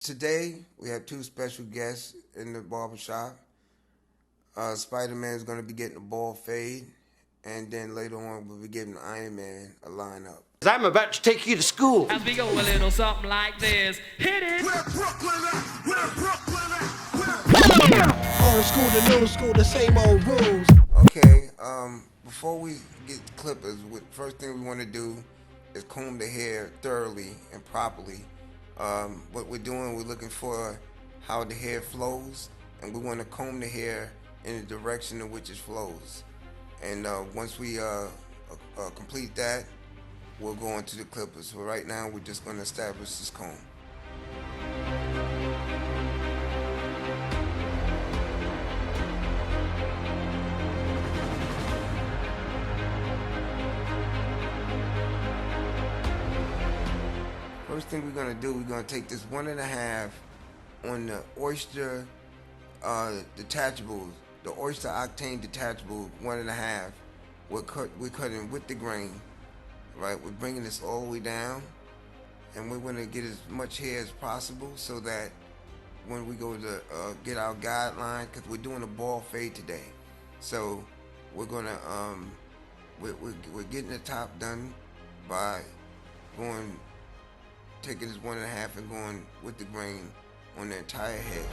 Today, we have two special guests in the barbershop. Spiderman is going to be getting a ball fade, and then later on, we'll be giving Iron Man a lineup. I'm about to take you to school. As we go a little something like this. Hit it! Where Brooklyn at? Where Brooklyn at? Old school to new school, the same old rules. Okay, before we get the clippers, first thing we want to do is comb the hair thoroughly and properly. What we're doing, we're looking for how the hair flows, and we want to comb the hair in the direction in which it flows. And once we complete that, we'll go into the clippers. So right now, we're just going to establish this comb. First thing we're gonna do, we're gonna take this 1.5 on the oyster detachables, the oyster octane detachable 1.5. We're cutting with the grain, right? We're bringing this all the way down, and we're gonna get as much hair as possible so that when we go to get our guideline, because we're doing a ball fade today, so we're gonna we're getting the top done by taking this 1.5 and going with the grain on the entire head.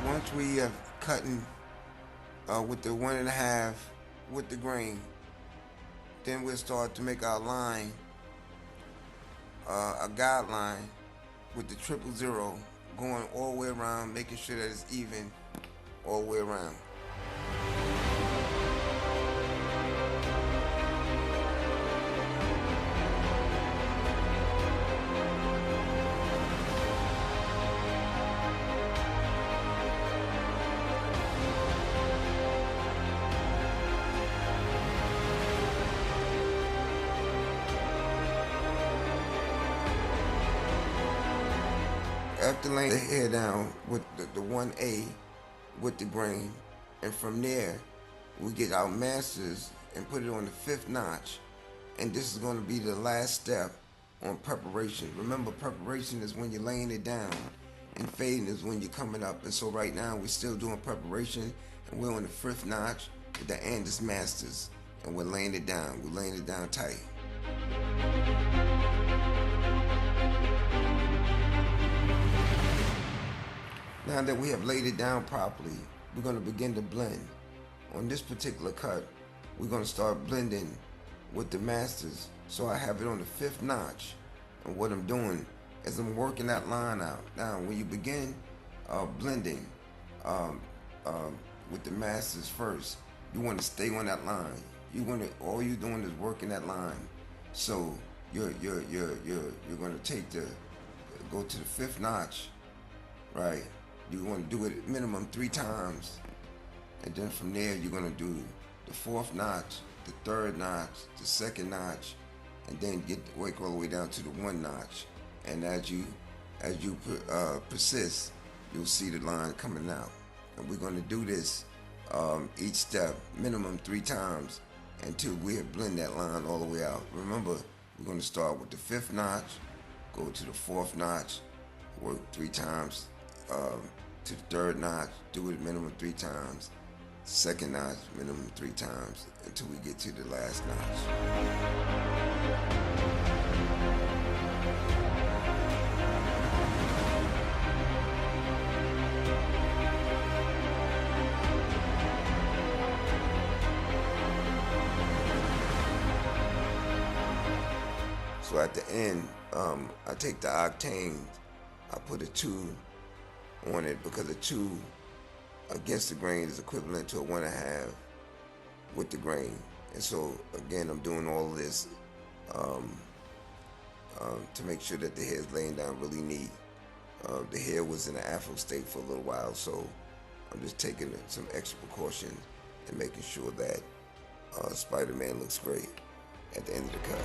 Once we have cutting with the 1.5 with the grain, then we'll start to make our line, a guideline with the 000, going all the way around, making sure that it's even all the way around. After laying the hair down with the 1A with the grain, and from there we get our masters and put it on the 5th notch, and this is going to be the last step on preparation. Remember, preparation is when you're laying it down, and fading is when you're coming up. And so right now we're still doing preparation, and we're on the 5th notch with the Andis masters, and we're laying it down. We're laying it down tight. Now that we have laid it down properly, we're going to begin to blend. On this particular cut, we're going to start blending with the masters. So I have it on the 5th notch, and what I'm doing is I'm working that line out. Now when you begin blending with the masters first, you want to stay on that line. All you're doing is working that line. So you're going to go to the 5th notch, right? You want to do it minimum 3 times, and then from there you're going to do the 4th notch, the 3rd notch, the 2nd notch, and then work all the way down to the 1 notch. And as you persist, you'll see the line coming out. And we're going to do this each step minimum 3 times until we have blended that line all the way out. Remember, we're going to start with the 5th notch, go to the 4th notch, work 3 times to the 3rd notch, do it minimum 3 times, 2nd notch minimum 3 times, until we get to the last notch. So at the end, I take the octane, I put a 2 on it, because a 2 against the grain is equivalent to a 1.5 with the grain. And so again, I'm doing all of this to make sure that the hair is laying down really neat. The hair was in an afro state for a little while, so I'm just taking some extra precaution and making sure that Spider-Man looks great at the end of the cut.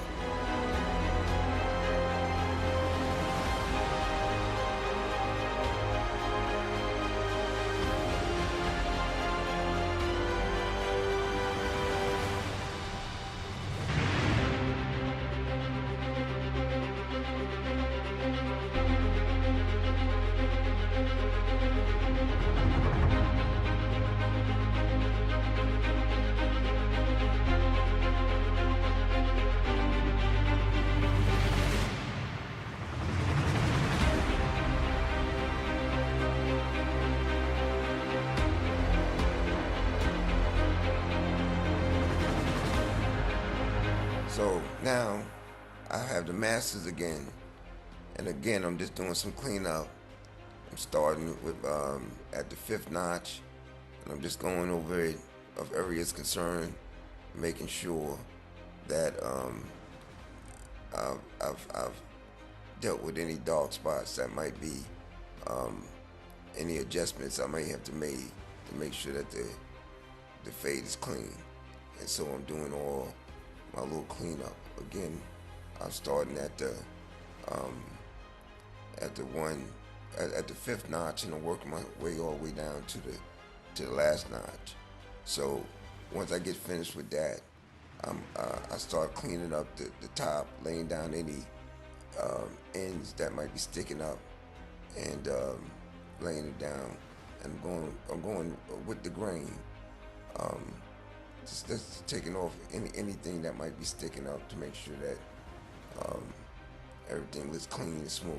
So now I have the masters again, and again I'm just doing some cleanup. I'm starting with at the 5th notch, and I'm just going over it of areas concerned, making sure that I've dealt with any dark spots that might be, any adjustments I may have to make sure that the fade is clean. And so I'm doing all my little cleanup. Again, I'm starting at the 5th notch, and I'm working my way all the way down to the last notch. So once I get finished with that, I start cleaning up the top, laying down any ends that might be sticking up, and laying it down. And I'm going with the grain. Just taking off anything that might be sticking up to make sure that everything looks clean and smooth.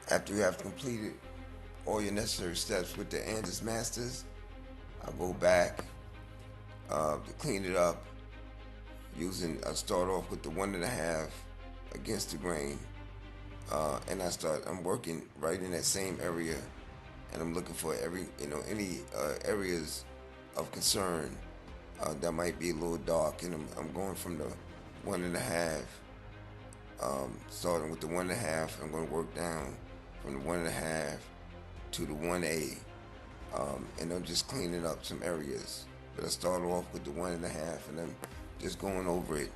After you have completed all your necessary steps with the Andis Masters, I go back to clean it up I start off with the 1.5 against the grain, and I'm working right in that same area, and I'm looking for any areas of concern that might be a little dark, and I'm going from the 1.5, starting with the 1.5, I'm going to work down from the 1.5 to the 1A, and I'm just cleaning up some areas. But I start off with the 1.5, and I'm just going over it,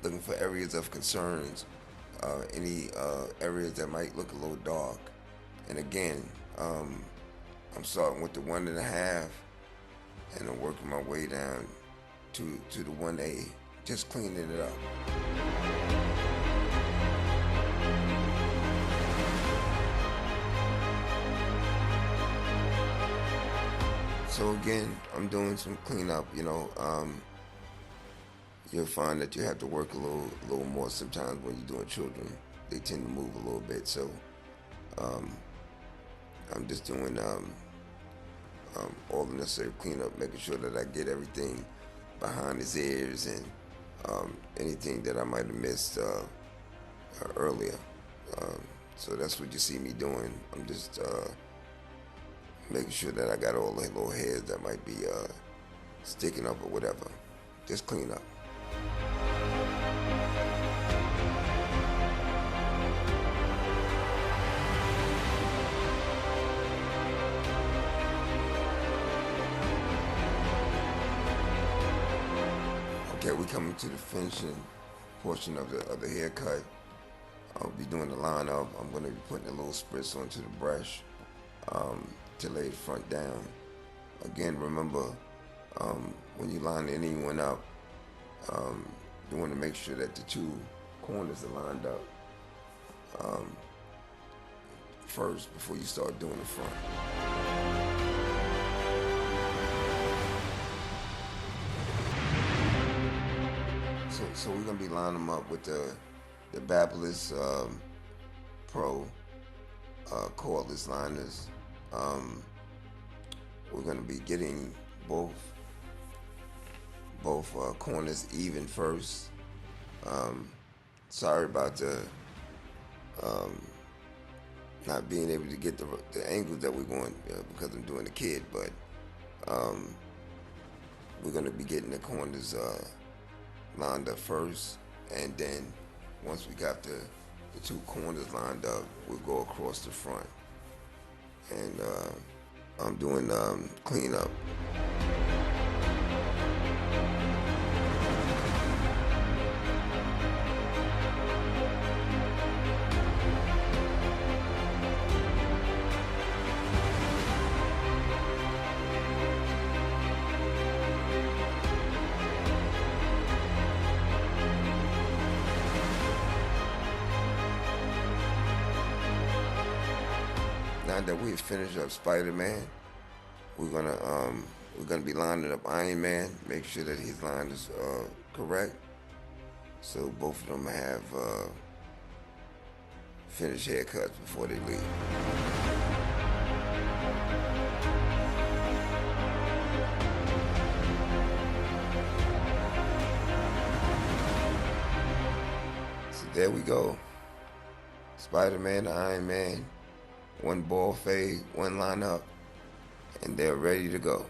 looking for areas of concerns, any areas that might look a little dark. And again, I'm starting with the 1.5, and I'm working my way down to the 1A, just cleaning it up. So again, I'm doing some cleanup. You'll find that you have to work a little more sometimes when you're doing children. They tend to move a little bit. So I'm just doing all the necessary cleanup, making sure that I get everything behind his ears and anything that I might have missed earlier. So that's what you see me doing. I'm just making sure that I got all the little hairs that might be sticking up or whatever. Just clean up. Okay, we coming to the finishing portion of the haircut. I'll be doing the line up. I'm going to be putting a little spritz onto the brush to lay the front down. Again, remember, when you line anyone up, you want to make sure that the two corners are lined up. first before you start doing the front. So we're gonna be lining them up with the Babyliss Pro cordless liners. We're gonna be getting both corners even first. Sorry about the not being able to get the angles that we're going because I'm doing the kid, but we're gonna be getting the corners lined up first, and then once we got the two corners lined up, we'll go across the front. And I'm doing cleanup. Now that we've finished up Spider-Man, we're gonna be lining up Iron Man. Make sure that his line is correct, so both of them have finished haircuts before they leave. So there we go. Spider-Man, Iron Man. One ball fade, one line up, and they're ready to go.